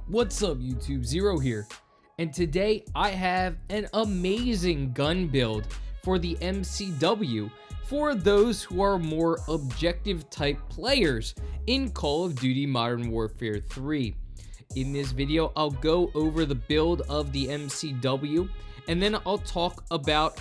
What's up YouTube, Zero here, and today I have an amazing gun build for the MCW for those who are more objective type players in Call of Duty Modern Warfare 3. In this video, I'll go over the build of the MCW, and then I'll talk about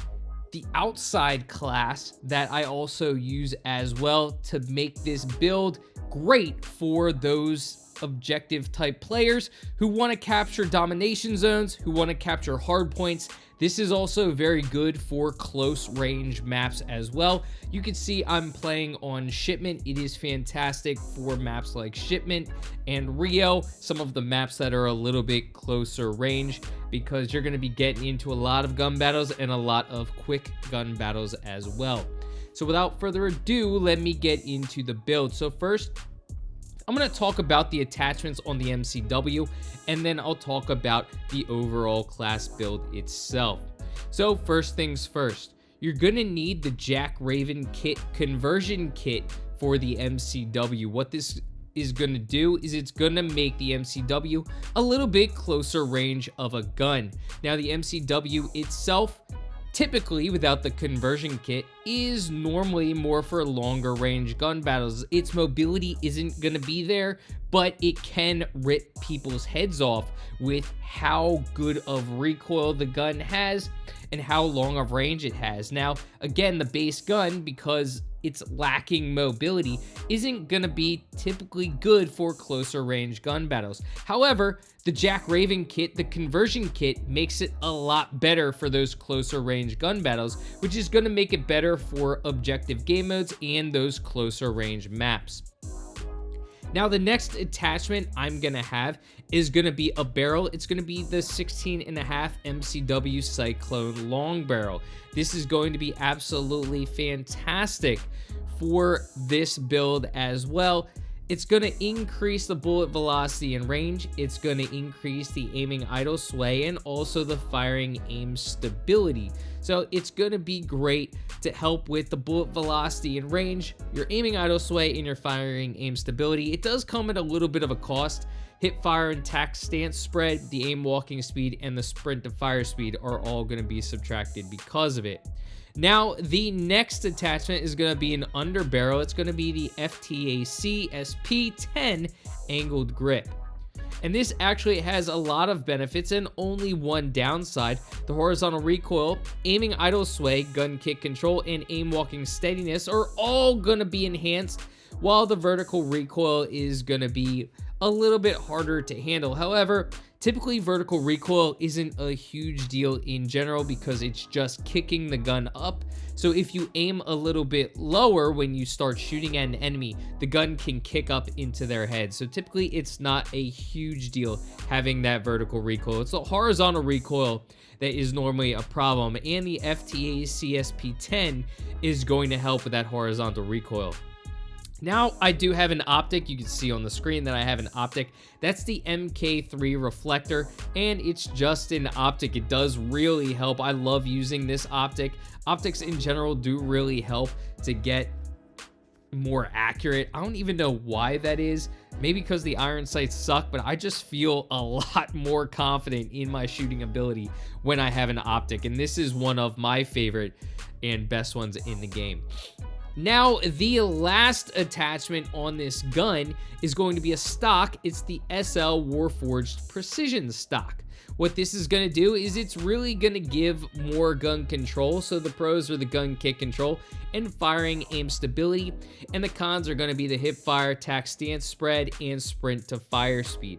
the outside class that I also use as well to make this build great for those objective type players who want to capture domination zones, who want to capture hard points. This is also very good for close range maps as well. You can see I'm playing on Shipment. It is fantastic for maps like Shipment and Rio, some of the maps that are a little bit closer range, because you're going to be getting into a lot of gun battles and a lot of quick gun battles as well. So without further ado, let me get into the build. So first, I'm going to talk about the attachments on the MCW, and then I'll talk about the overall class build itself. So first things first, you're going to need the Jack Raven kit conversion kit for the MCW. What this is going to do is it's going to make the MCW a little bit closer range of a gun. Now the MCW itself, typically without the conversion kit, is normally more for longer range gun battles. Its mobility isn't going to be there, but it can rip people's heads off with how good of recoil the gun has and how long of range it has. Now, again, the base gun, because it's lacking mobility, isn't going to be typically good for closer range gun battles. However, the Jack Raven kit, the conversion kit, makes it a lot better for those closer range gun battles, which is going to make it better for objective game modes and those closer range maps. Now, the next attachment I'm going to have is going to be a barrel. It's going to be the 16.5 MCW Cyclone long barrel. This is going to be absolutely fantastic for this build as well. It's going to increase the bullet velocity and range. It's going to increase the aiming idle sway and also the firing aim stability. So it's going to be great to help with the bullet velocity and range, your aiming idle sway, and your firing aim stability. It does come at a little bit of a cost. Hip fire and tack stance spread, the aim walking speed, and the sprint to fire speed are all going to be subtracted because of it. Now, the next attachment is going to be an underbarrel. It's going to be the FTAC SP10 angled grip. And this actually has a lot of benefits and only one downside. The horizontal recoil, aiming idle sway, gun kick control, and aim walking steadiness are all going to be enhanced, while the vertical recoil is going to be a little bit harder to handle. However, typically vertical recoil isn't a huge deal in general because it's just kicking the gun up. So if you aim a little bit lower when you start shooting at an enemy, the gun can kick up into their head. So typically it's not a huge deal having that vertical recoil. It's the horizontal recoil that is normally a problem, and the FTA CSP10 is going to help with that horizontal recoil. Now, I do have an optic. You can see on the screen that I have an optic. That's the MK3 reflector, and it's just an optic. It does really help. I love using this optic. Optics in general do really help to get more accurate. I don't even know why that is. Maybe because the iron sights suck, but I just feel a lot more confident in my shooting ability when I have an optic, and this is one of my favorite and best ones in the game. Now, the last attachment on this gun is going to be a stock. It's the SL Warforged Precision stock. What this is going to do is it's really going to give more gun control. So the pros are the gun kick control and firing aim stability, and the cons are going to be the hip fire, tack stance spread, and sprint to fire speed.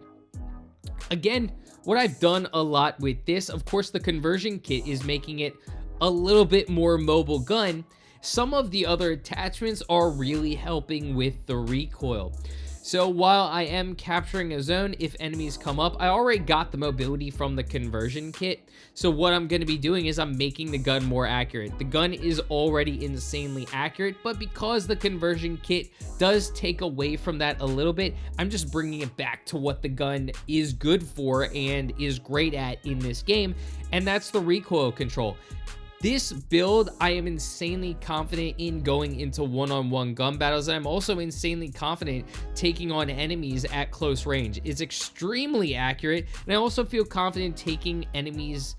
Again, what I've done a lot with this, of course, the conversion kit is making it a little bit more mobile gun. Some of the other attachments are really helping with the recoil. So while I am capturing a zone, if enemies come up, I already got the mobility from the conversion kit. So what I'm going to be doing is I'm making the gun more accurate. The gun is already insanely accurate, but because the conversion kit does take away from that a little bit, I'm just bringing it back to what the gun is good for and is great at in this game, and that's the recoil control. This build, I am insanely confident in going into one-on-one gun battles, and I'm also insanely confident taking on enemies at close range. It's extremely accurate, and I also feel confident taking enemies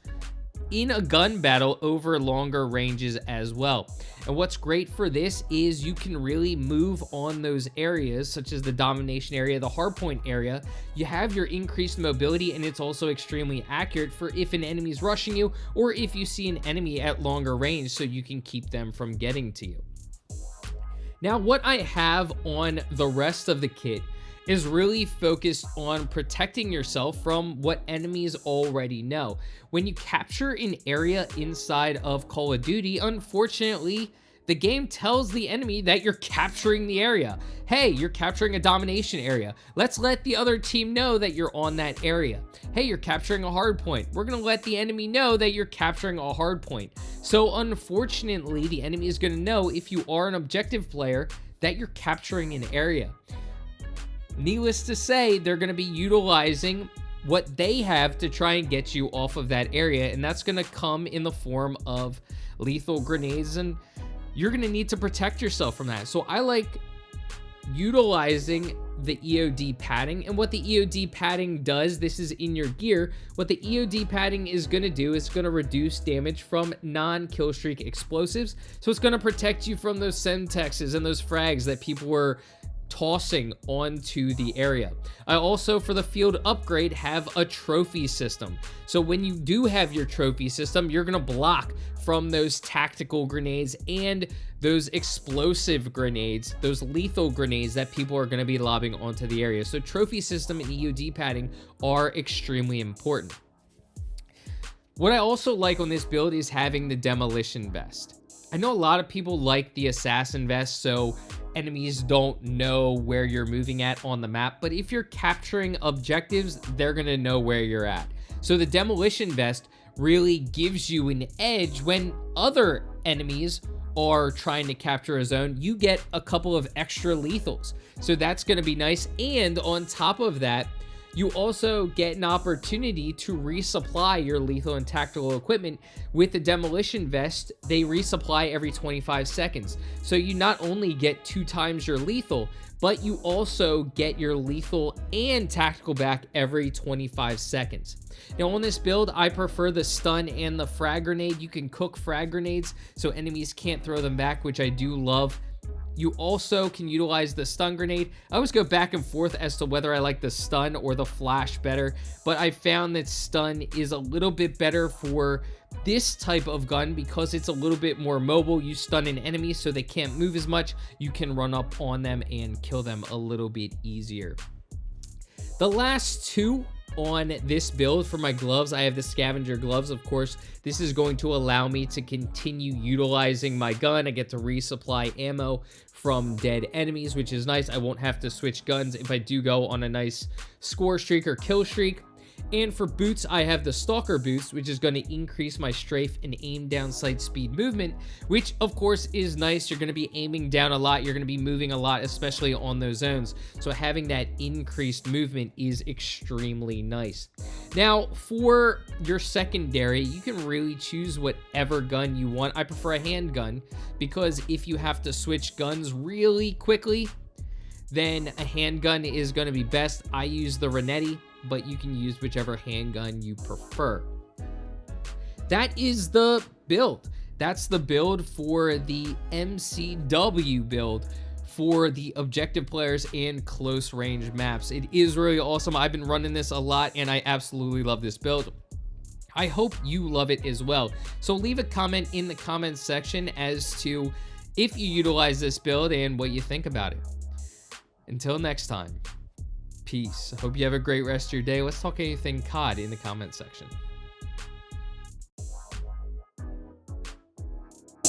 in a gun battle over longer ranges as well. And what's great for this is you can really move on those areas, such as the domination area, the hardpoint area. You have your increased mobility, and it's also extremely accurate for if an enemy's rushing you or if you see an enemy at longer range, so you can keep them from getting to you. Now, what I have on the rest of the kit is really focused on protecting yourself from what enemies already know. When you capture an area inside of Call of Duty, unfortunately, the game tells the enemy that you're capturing the area. Hey, you're capturing a domination area. Let's let the other team know that you're on that area. Hey, you're capturing a hard point. We're gonna let the enemy know that you're capturing a hard point. So unfortunately, the enemy is gonna know, if you are an objective player, that you're capturing an area. Needless to say, they're going to be utilizing what they have to try and get you off of that area, and that's going to come in the form of lethal grenades, and you're going to need to protect yourself from that. So I like utilizing the EOD padding, and what the EOD padding does, this is in your gear, what the EOD padding is going to do is going to reduce damage from non-kill streak explosives. So it's going to protect you from those Semtexes and those frags that people were tossing onto the area. I also, for the field upgrade, have a trophy system. So when you do have your trophy system, you're going to block from those tactical grenades and those explosive grenades, those lethal grenades that people are going to be lobbing onto the area. So trophy system and EOD padding are extremely important. What I also like on this build is having the demolition vest. I know a lot of people like the assassin vest, so enemies don't know where you're moving at on the map, but if you're capturing objectives, they're gonna know where you're at. So the demolition vest really gives you an edge when other enemies are trying to capture a zone. You get a couple of extra lethals, so that's gonna be nice. And on top of that, you also get an opportunity to resupply your lethal and tactical equipment. With the demolition vest, they resupply every 25 seconds. So you not only get 2 times your lethal, but you also get your lethal and tactical back every 25 seconds. Now on this build, I prefer the stun and the frag grenade. You can cook frag grenades so enemies can't throw them back, which I do love. You also can utilize the stun grenade. I always go back and forth as to whether I like the stun or the flash better, but I found that stun is a little bit better for this type of gun because it's a little bit more mobile. You stun an enemy so they can't move as much. You can run up on them and kill them a little bit easier. The last two on this build for my gloves, I have the scavenger gloves. Of course, this is going to allow me to continue utilizing my gun. I get to resupply ammo from dead enemies, which is nice. I won't have to switch guns if I do go on a nice score streak or kill streak. And for boots, I have the Stalker boots, which is going to increase my strafe and aim down sight speed movement, which of course is nice. You're going to be aiming down a lot. You're going to be moving a lot, especially on those zones. So having that increased movement is extremely nice. Now, for your secondary, you can really choose whatever gun you want. I prefer a handgun because if you have to switch guns really quickly, then a handgun is going to be best. I use the Renetti, but you can use whichever handgun you prefer. That is the build. That's the build for the MCW build for the objective players and close range maps. It is really awesome. I've been running this a lot and I absolutely love this build. I hope you love it as well. So leave a comment in the comments section as to if you utilize this build and what you think about it. Until next time, peace. I hope you have a great rest of your day. Let's talk anything COD in the comment section.